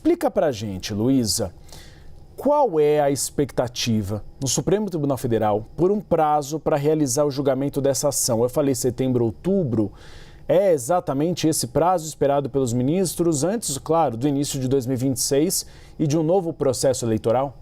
Explica pra gente, Luísa, qual é a expectativa no Supremo Tribunal Federal por um prazo para realizar o julgamento dessa ação? Eu falei setembro, outubro. É exatamente esse prazo esperado pelos ministros antes, claro, do início de 2026 e de um novo processo eleitoral?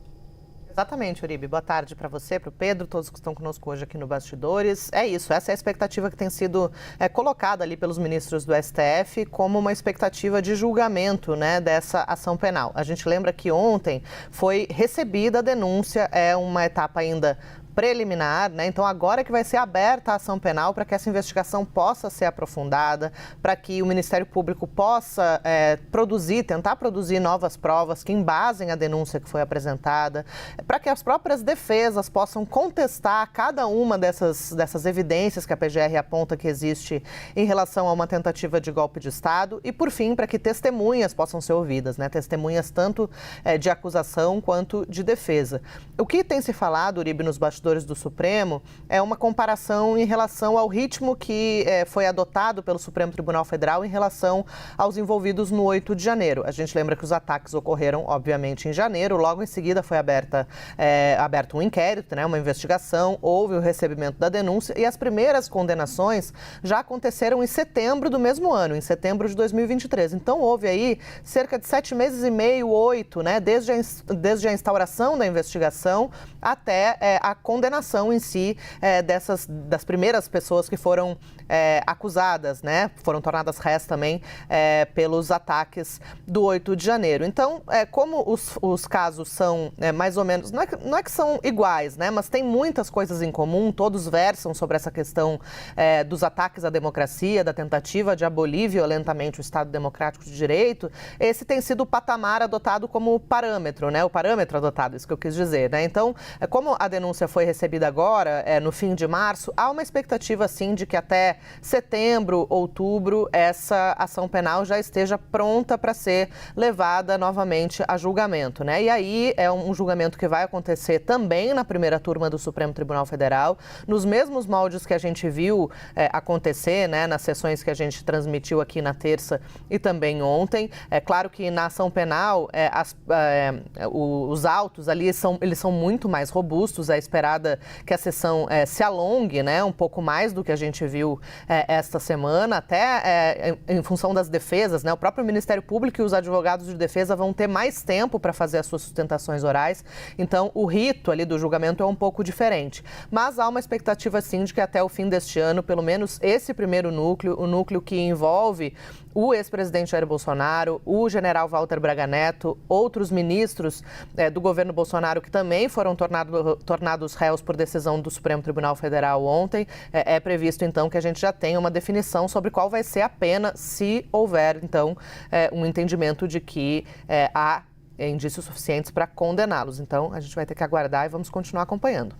Exatamente, Uribe. Boa tarde para você, para o Pedro, todos que estão conosco hoje aqui no Bastidores. É isso, essa é a expectativa que tem sido colocada ali pelos ministros do STF como uma expectativa de julgamento, né, dessa ação penal. A gente lembra que ontem foi recebida a denúncia, é uma etapa ainda preliminar, né? Então agora que vai ser aberta a ação penal para que essa investigação possa ser aprofundada, para que o Ministério Público possa tentar produzir novas provas que embasem a denúncia que foi apresentada, para que as próprias defesas possam contestar cada uma dessas evidências que a PGR aponta que existe em relação a uma tentativa de golpe de Estado e, por fim, para que testemunhas possam ser ouvidas, né? Testemunhas tanto de acusação quanto de defesa. O que tem se falado, Uribe, nos bastidores do Supremo é uma comparação em relação ao ritmo que foi adotado pelo Supremo Tribunal Federal em relação aos envolvidos no 8 de janeiro. A gente lembra que os ataques ocorreram, obviamente, em janeiro, logo em seguida foi aberto um inquérito, né, uma investigação, houve o recebimento da denúncia e as primeiras condenações já aconteceram em setembro do mesmo ano, em setembro de 2023. Então houve aí cerca de 7 meses e meio, 8, né, desde a instauração da investigação até a condenação em si das primeiras pessoas que foram acusadas, né? Foram tornadas réis também pelos ataques do 8 de janeiro. Então, como os casos são mais ou menos, não é que são iguais, né? Mas tem muitas coisas em comum, todos versam sobre essa questão dos ataques à democracia, da tentativa de abolir violentamente o Estado Democrático de Direito. Esse tem sido o patamar adotado como parâmetro, né? O parâmetro adotado, isso que eu quis dizer, né? Então, como a denúncia foi recebida agora, no fim de março, há uma expectativa, sim, de que até setembro, outubro, essa ação penal já esteja pronta para ser levada novamente a julgamento, né? E aí é um julgamento que vai acontecer também na primeira turma do Supremo Tribunal Federal, nos mesmos moldes que a gente viu acontecer, né, nas sessões que a gente transmitiu aqui na terça e também ontem. É claro que na ação penal, os autos ali eles são muito mais robustos, é esperada que a sessão se alongue, né, um pouco mais do que a gente viu esta semana, até em função das defesas, né, o próprio Ministério Público e os advogados de defesa vão ter mais tempo para fazer as suas sustentações orais, então o rito ali do julgamento é um pouco diferente. Mas há uma expectativa, sim, de que até o fim deste ano, pelo menos esse primeiro núcleo, o núcleo que envolve o ex-presidente Jair Bolsonaro, o general Walter Braga Neto, outros ministros do governo Bolsonaro que também foram tornados réus por decisão do Supremo Tribunal Federal ontem, é previsto então que a gente já tenha uma definição sobre qual vai ser a pena se houver então um entendimento de que há indícios suficientes para condená-los. Então a gente vai ter que aguardar e vamos continuar acompanhando.